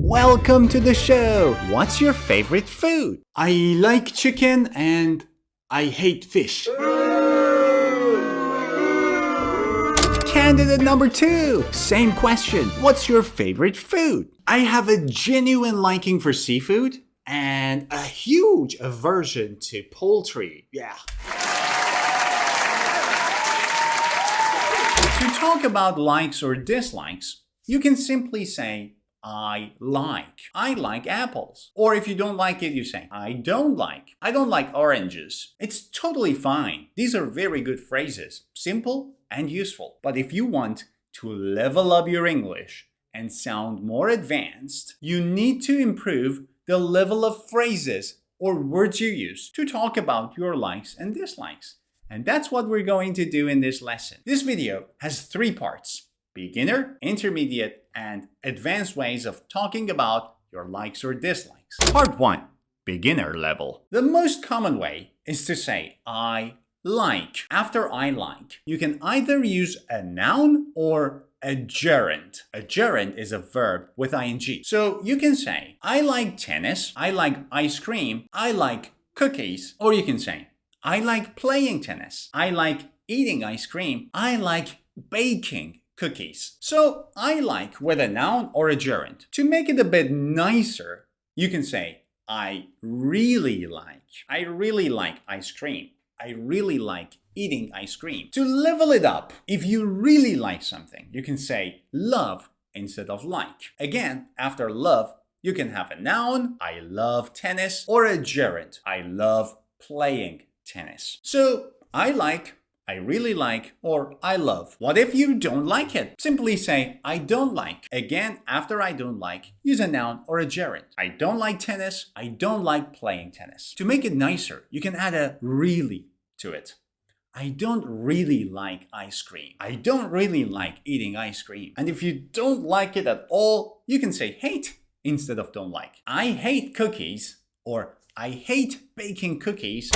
Welcome to the show! What's your favorite food? I like chicken and I hate fish. Candidate number 2. Same question. What's your favorite food? I have a genuine liking for seafood and a huge aversion to poultry. Yeah. To talk about likes or dislikes, you can simply say, I like. I like apples. Or if you don't like it, you say, I don't like. I don't like oranges. It's totally fine. These are very good phrases. Simple and useful. But if you want to level up your English and sound more advanced, you need to improve the level of phrases or words you use to talk about your likes and dislikes. And that's what we're going to do in this lesson. This video has 3 parts: beginner, intermediate, and advanced ways of talking about your likes or dislikes. Part 1. Beginner level. The most common way is to say I like. After I like, you can either use a noun or a gerund. A gerund is a verb with ing. So you can say I like tennis, I like ice cream, I like cookies, or you can say I like playing tennis, I like eating ice cream, I like baking cookies. So I like with a noun or a gerund. To make it a bit nicer, you can say I really like. I really like ice cream. I really like eating ice cream. To level it up, if you really like something, you can say love instead of like. Again, after love, you can have a noun, I love tennis, or a gerund, I love playing tennis. So I like, I really like, or I love. What if you don't like it? Simply say, I don't like. Again, after I don't like, use a noun or a gerund. I don't like tennis. I don't like playing tennis. To make it nicer, you can add a really to it. I don't really like ice cream. I don't really like eating ice cream. And if you don't like it at all, you can say hate instead of don't like. I hate cookies, or I hate baking cookies.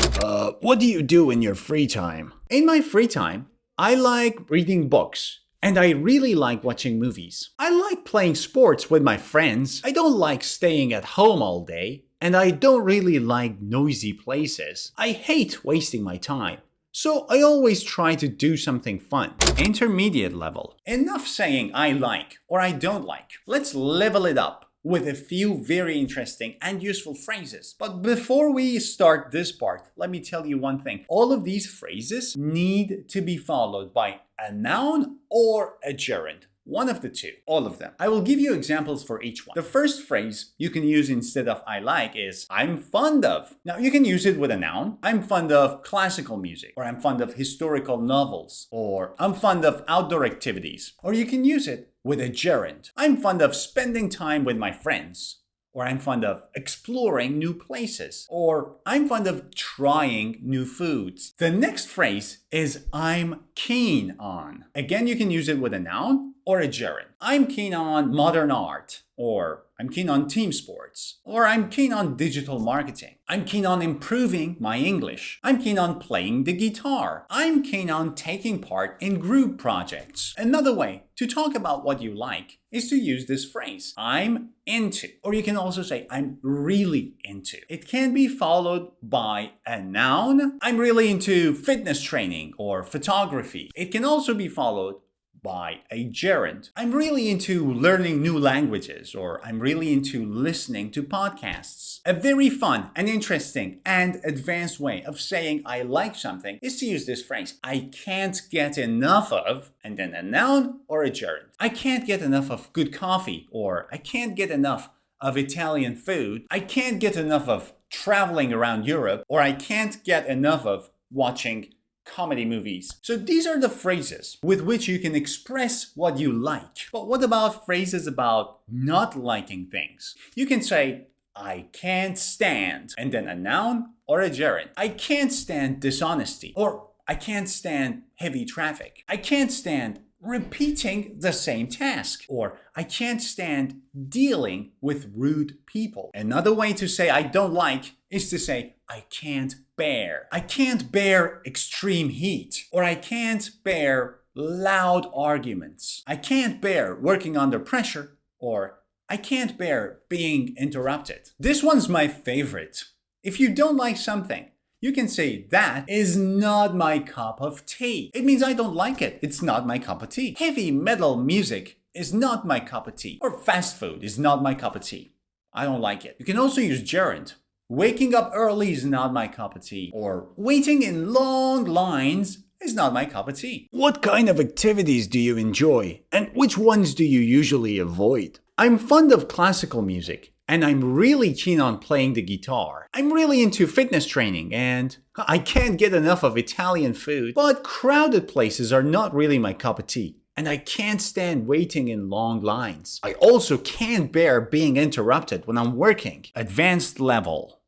What do you do in your free time? In my free time, I like reading books. And I really like watching movies. I like playing sports with my friends. I don't like staying at home all day. And I don't really like noisy places. I hate wasting my time. So I always try to do something fun. Intermediate level. Enough saying I like or I don't like. Let's level it up with a few very interesting and useful phrases. But before we start this part, let me tell you one thing. All of these phrases need to be followed by a noun or a gerund. One of the two, all of them. I will give you examples for each one. The first phrase you can use instead of I like is I'm fond of. Now you can use it with a noun. I'm fond of classical music, or I'm fond of historical novels, or I'm fond of outdoor activities. Or you can use it with a gerund. I'm fond of spending time with my friends. Or I'm fond of exploring new places. Or I'm fond of trying new foods. The next phrase is I'm keen on. Again, you can use it with a noun or a gerund. I'm keen on modern art. Or I'm keen on team sports. Or I'm keen on digital marketing. I'm keen on improving my English. I'm keen on playing the guitar. I'm keen on taking part in group projects. Another way to talk about what you like is to use this phrase, I'm into. Or you can also say, I'm really into. It can be followed by a noun. I'm really into fitness training or photography. It can also be followed by a gerund. I'm really into learning new languages, or I'm really into listening to podcasts. A very fun and interesting and advanced way of saying I like something is to use this phrase, I can't get enough of, and then a noun or a gerund. I can't get enough of good coffee, or I can't get enough of Italian food. I can't get enough of traveling around Europe, or I can't get enough of watching comedy movies. So these are the phrases with which you can express what you like. But what about phrases about not liking things? You can say, I can't stand, and then a noun or a gerund. I can't stand dishonesty, or I can't stand heavy traffic. I can't stand repeating the same task, or I can't stand dealing with rude people. Another way to say I don't like is to say I can't bear. I can't bear extreme heat, or I can't bear loud arguments. I can't bear working under pressure, or I can't bear being interrupted. This one's my favorite. If you don't like something, you can say that is not my cup of tea. It means I don't like it. It's not my cup of tea. Heavy metal music is not my cup of tea. Or fast food is not my cup of tea. I don't like it. You can also use gerund. Waking up early is not my cup of tea. Or waiting in long lines is not my cup of tea. What kind of activities do you enjoy? And which ones do you usually avoid? I'm fond of classical music, and I'm really keen on playing the guitar. I'm really into fitness training, and I can't get enough of Italian food. But crowded places are not really my cup of tea. And I can't stand waiting in long lines. I also can't bear being interrupted when I'm working. Advanced level.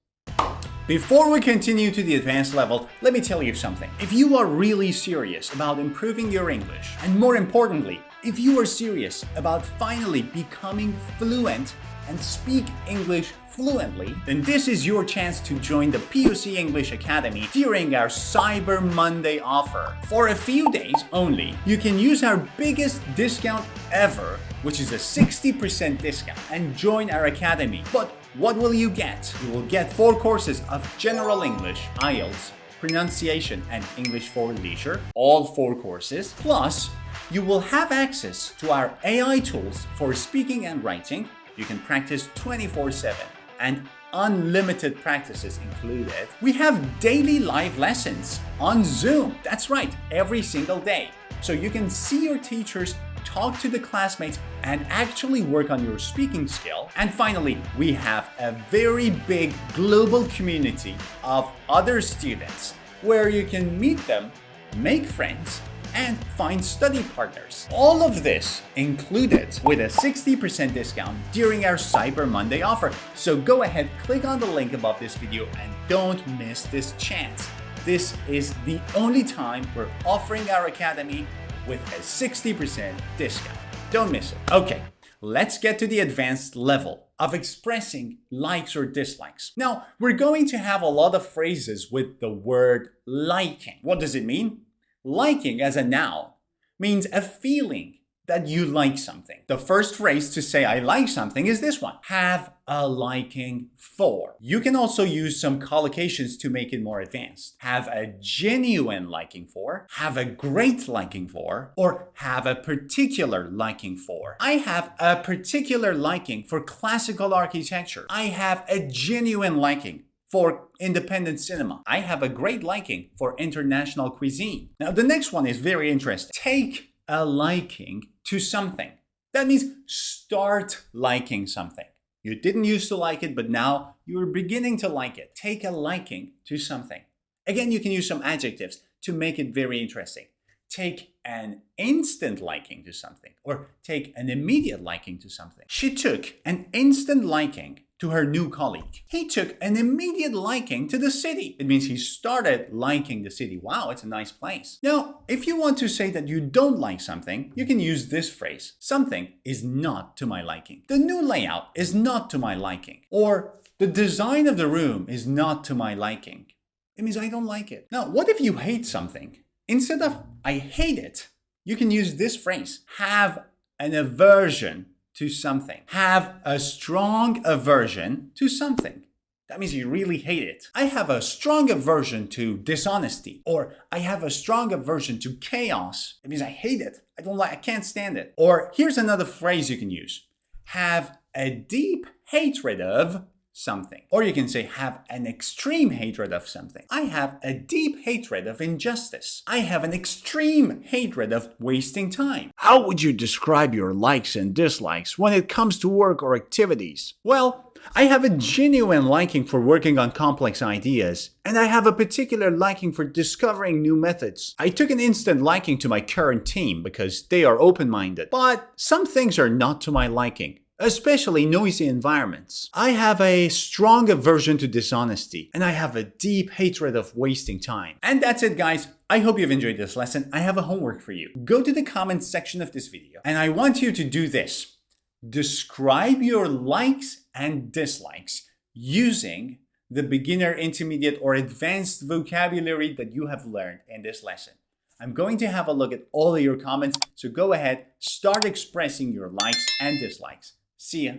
Before we continue to the advanced level, let me tell you something. If you are really serious about improving your English, and more importantly, if you are serious about finally becoming fluent and speak English fluently, then this is your chance to join the POC English Academy during our Cyber Monday offer. For a few days only, you can use our biggest discount ever, which is a 60% discount, and join our academy. But what will you get? You will get 4 courses of General English, IELTS, Pronunciation, and English for Leisure, all 4 courses. Plus, you will have access to our AI tools for speaking and writing. You can practice 24/7 and unlimited practices included. We have daily live lessons on Zoom. That's right, every single day. So you can see your teachers, talk to the classmates, and actually work on your speaking skill. And finally, we have a very big global community of other students where you can meet them, make friends, and find study partners. All of this included with a 60% discount during our Cyber Monday offer. So go ahead, click on the link above this video and don't miss this chance. This is the only time we're offering our academy with a 60% discount. Don't miss it. Okay, let's get to the advanced level of expressing likes or dislikes. Now, we're going to have a lot of phrases with the word liking. What does it mean? Liking as a noun means a feeling that you like something. The first phrase to say I like something is this one. Have a liking for. You can also use some collocations to make it more advanced. Have a genuine liking for, have a great liking for, or have a particular liking for. I have a particular liking for classical architecture. I have a genuine liking for independent cinema. I have a great liking for international cuisine. Now, the next one is very interesting. Take a liking to something. That means start liking something. You didn't used to like it, but now you're beginning to like it. Take a liking to something. Again, you can use some adjectives to make it very interesting. Take an instant liking to something, or take an immediate liking to something. She took an instant liking to her new colleague. He took an immediate liking to the city. It means he started liking the city. Wow, it's a nice place. Now, if you want to say that you don't like something, you can use this phrase. Something is not to my liking. The new layout is not to my liking. Or the design of the room is not to my liking. It means I don't like it. Now, what if you hate something? Instead of I hate it, you can use this phrase. Have an aversion to something. Have a strong aversion to something. That means you really hate it. I have a strong aversion to dishonesty, or I have a strong aversion to chaos. It means I hate it. I can't stand it. Or here's another phrase you can use. Have a deep hatred of something. Or you can say have an extreme hatred of something. I have a deep hatred of injustice. I have an extreme hatred of wasting time. How would you describe your likes and dislikes when it comes to work or activities? Well, I have a genuine liking for working on complex ideas, and I have a particular liking for discovering new methods. I took an instant liking to my current team because they are open-minded, but some things are not to my liking, especially noisy environments. I have a strong aversion to dishonesty, and I have a deep hatred of wasting time. And that's it, guys. I hope you've enjoyed this lesson. I have a homework for you. Go to the comments section of this video, and I want you to do this. Describe your likes and dislikes using the beginner, intermediate, or advanced vocabulary that you have learned in this lesson. I'm going to have a look at all of your comments, so go ahead, start expressing your likes and dislikes. See ya.